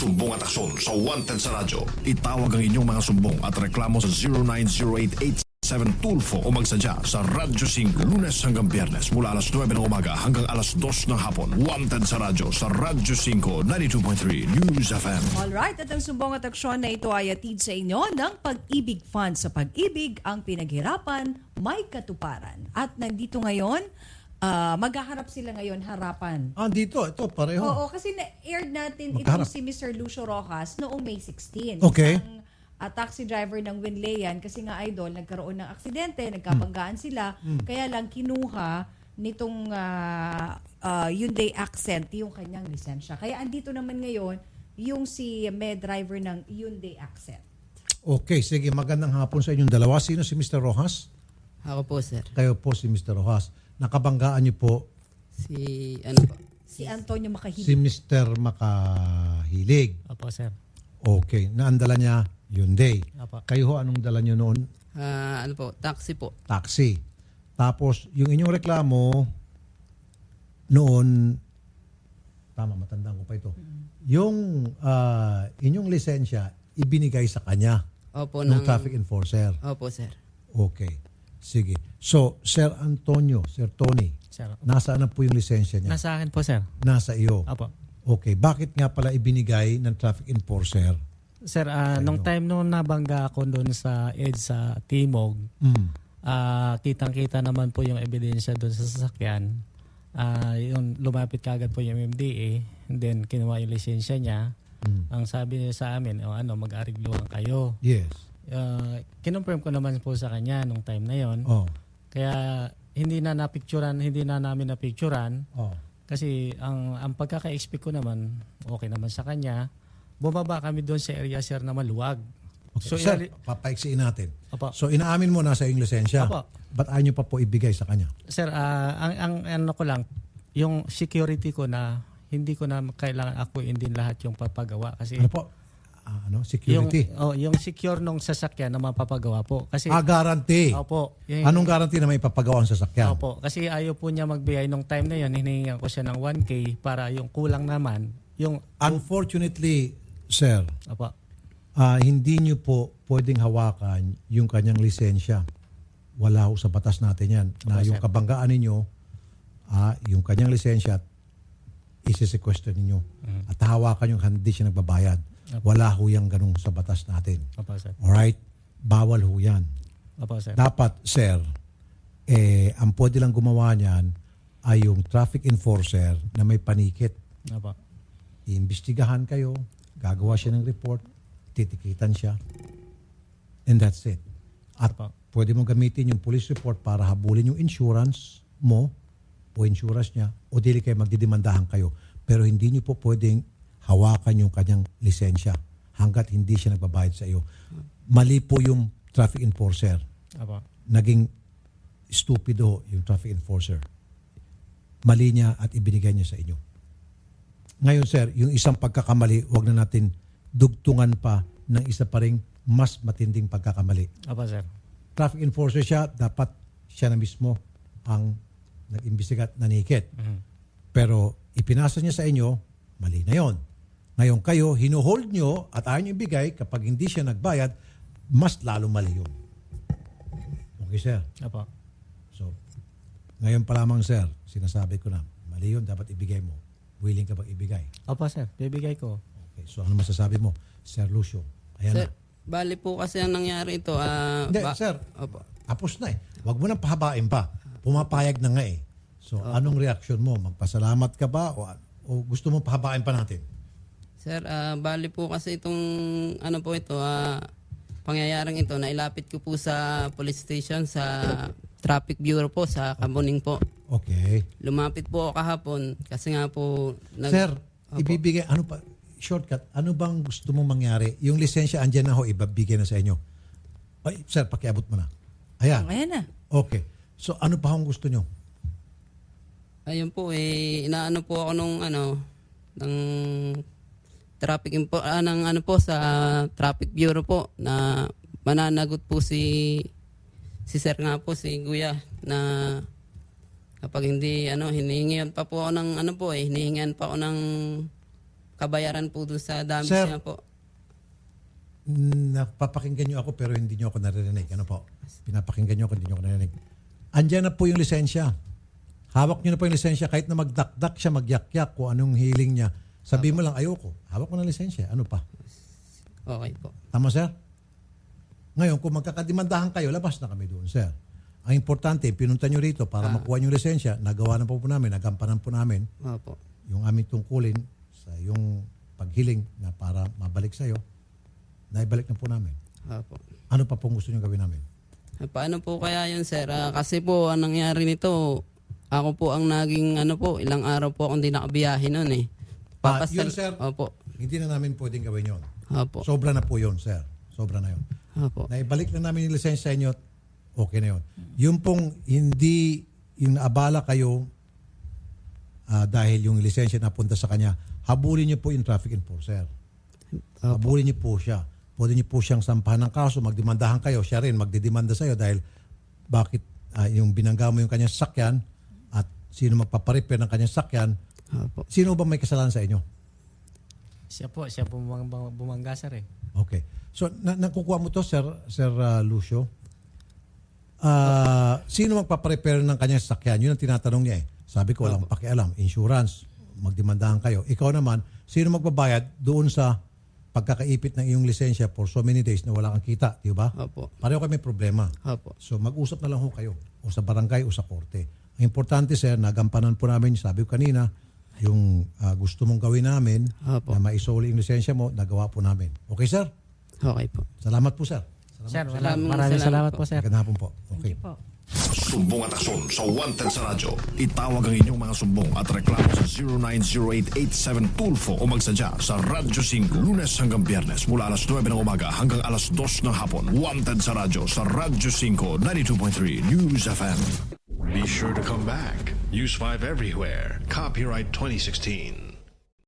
Sumbong at aksyon sa Wanted sa radyo. Itawag ang inyong mga sumbong at reklamo sa 090887 Tulfo o magsadya sa Radyo 5 Lunes hanggang Biyernes mula alas 9 ng umaga hanggang alas 2 ng hapon. Wanted sa radyo sa Radyo 5 92.3 News FM. Alright, at ang sumbong at aksyon na ito ay atid sa inyo ng Pag-ibig Fund. Sa Pag-ibig, ang pinaghirapan, may katuparan. At nandito ngayon, maghaharap sila ngayon harapan. Dito, ito, pareho. Oo, kasi na-aired natin Magkaharap. itong si Mr. Lucio Rojas noong May 16. Okay. Isang taxi driver ng Winleyan kasi nga idol, nagkaroon ng aksidente, nagkabanggaan sila. Kaya lang kinuha nitong Hyundai Accent yung kanyang lisensya. Kaya andito naman ngayon yung si driver ng Hyundai Accent. Okay, sige, magandang hapon sa inyong dalawa. Sino si Mr. Rojas? Ako po, sir. Kayo po si Mr. Rojas. Nakabanggaan niyo po Si Antonio si Makahilig. Mr. Makahilig. Opo, sir. Okay, naandala niya Hyundai. Opo. Kayo ho, anong dala niyo noon? Taxi po. Taxi. Tapos, yung inyong reklamo noon, tama, matandaan ko pa ito. Yung inyong lisensya, ibinigay sa kanya Opo, ng traffic enforcer. Opo, sir. Okay. Sige. So, Sir Antonio, Sir Tony, Sir. nasaan na po yung lisensya niya? Nasa akin po, sir. Nasa iyo. Opo. Okay. Bakit nga pala ibinigay ng traffic enforcer? Sir, nung time nung nabangga ako doon sa EDSA Timog, kitang-kita naman po yung ebidensya doon sa sasakyan. Yung lumapit kagad po yung MMDA, and then kinuha yung lisensya niya. Ang sabi niya sa amin, mag-arigluhan kayo. Yes. Kinonfirm ko naman po sa kanya nung time na yon. Oh. Kaya hindi na namin napicturan. Oh. Kasi ang pagkaka-expect ko naman, okay naman sa kanya. Bumaba kami doon sa area, sir, na maluwag. Okay. Sir, papaiksiin natin. Opo. So, inaamin mo nasa yung lisensya. Opo. Ba't ayaw nyo pa po ibigay sa kanya? Sir, ang ano ko lang, yung security ko na hindi ko na kailangan ako din lahat yung papagawa. Kasi Ano po? Security. yung secure nung sasakyan na mapapagawa po. Kasi, Guarantee. opo. Anong guarantee na may papagawa ang sasakyan? Opo. Kasi ayaw po niya magbigay nung time na yun, hinihingan ko siya ng 1K para yung kulang naman. Yung, Unfortunately, sir, opo. hindi nyo po pwedeng hawakan yung kanyang lisensya. Wala ho sa batas natin yan. Na Opo, yung sir. kabanggaan ninyo, yung kanyang lisensya, isi-sequester ninyo. At hawakan yung hindi siya nagbabayad. Wala ho yung ganun sa batas natin. Opo, sir. Alright? Bawal ho yan. Opo, sir. Dapat, sir, ang pwede lang gumawa niyan ay yung traffic enforcer na may panikit. Opo. Iimbestigahan kayo, gagawa siya ng report, titikitan siya, and that's it. At Opo. pwede mo gamitin yung police report para habulin yung insurance mo o insurance niya o dili kayo magdidemandahan kayo. Pero hindi niyo po pwedeng hawakan yung kanyang lisensya hanggat hindi siya nagbabayad sa iyo. Mali po yung traffic enforcer. Opo. Naging stupido yung traffic enforcer. Mali niya at ibinigay niya sa inyo. Ngayon, sir, yung isang pagkakamali, wag na natin dugtungan pa ng isa pa ring mas matinding pagkakamali. Opo, sir. Traffic enforcer siya, dapat siya na mismo ang nag-imbestiga at nanikit. Pero ipinasa niya sa inyo, mali na yon. Ngayon kayo, hinuhold nyo at ayaw nyo ibigay, kapag hindi siya nagbayad, mas lalo mali yun. Okay, sir? Opo. So, ngayon pa lamang, sir, sinasabi ko na, mali yun, dapat ibigay mo. Willing ka bang ibigay? Opo, sir. Bibigay ko. Okay, so ano masasabi mo, Sir Lucio? Ayan Sir, na. bali po kasi ang nangyari ito. Hindi, sir, Opo. tapos na eh. Huwag mo nang pahabain pa. Pumapayag na nga eh. So, anong reaksyon mo? Magpasalamat ka ba o gusto mo pahabain pa natin? Sir, bali po kasi itong pangyayaring ito, nailapit ko po sa police station, sa traffic bureau po, sa Kamuning po. Okay. Lumapit po ako kahapon kasi nga po... Sir, ibibigay, shortcut, ano bang gusto mong mangyari? Yung lisensya, andyan na ho, ibabigay na sa inyo. Ay, sir, pakiabot mo na. Ayan. Ayan na. Okay. So, ano pa ang gusto nyo? Ayun po, inaano po ako ng traffic sa traffic bureau po na mananagot po si sir nga po, si Guya, na kapag hindi hinihingian pa po ako ng hinihingian pa ako ng kabayaran po dun sa damage Sir. niya po. Napapakinggan nyo ako pero hindi nyo ako naririnig. Ano po? Pinapakinggan nyo ako, hindi nyo ako naririnig. Andyan na po yung lisensya. Hawak nyo na po yung lisensya. Kahit na magdakdak siya, magyakyak kung anong hiling niya. Sabi mo lang, ayoko. Hawak mo na lisensya. Ano pa? Okay po. Tama, sir? Ngayon, kung magkakadimandahan kayo, labas na kami doon, sir. Ang importante, pinunta nyo rito para makuha yung lisensya. Nagawa na po namin, nagampanan po namin Opo. yung aming tungkulin sa yung paghiling na para mabalik sa'yo. Naibalik na po namin. Opo. Ano pa pong gusto nyo gawin namin? Paano po kaya yun, sir? Kasi po, ang nangyari nito, ako po ang naging, ilang araw po akong di nakabiyahe nun eh. Yun, sir. Opo. Hindi na namin pwedeng gawin yun. Opo. Sobra na po yun, sir. Sobra na yun. Opo. Naibalik na namin yung lisensya sa inyo, okay na yun. Yung pong hindi, yung naabala kayo dahil yung lisensya napunta sa kanya, habulin niyo po yung traffic enforcer. Habulin niyo po siya. Pwede niyo po siyang sampahan ng kaso, magdemandahan kayo, siya rin magdidemanda sa iyo dahil bakit yung binangga mo yung kanyang sasakyan at sino magpaparepair ng kanyang sasakyan, Opo. sino ba may kasalanan sa inyo? Siya po bumangga sir eh. Okay. So, nakukuha mo to, Sir Lucio. Sino magpaparepair ng kanyang sasakyan? Yun ang tinatanong niya eh. Sabi ko, walang pakialam. Insurance, magdemandahan kayo. Ikaw naman, sino magbabayad doon sa pagkakaipit ng iyong lisensya for so many days na wala kang kita, di ba? Opo. Pareho kayo may problema. Opo. So, mag-usap na lang ho kayo. O sa barangay o sa korte. Ang importante, sir, nagampanan po namin, sabi ko kanina, yung gusto mong gawin namin Opo. na maisoli yung lisensya mo, nagawa po namin. Okay, sir? Okay po. Salamat po, sir. Sir, Salamat maraming salamat po sir. Magandang hapon po. Okay. Po. Sumbong at aksyon sa Wanted sa radyo. Itawag ang inyong mga sumbong at reklamo sa 090887 Tulfo o magsadya sa Radyo 5 Lunes hanggang Biyernes mula alas 9 ng umaga hanggang alas 2 ng hapon. Wanted sa radyo sa Radyo 5 92.3 News FM. Be sure to come back. Use 5 everywhere. Copyright 2016.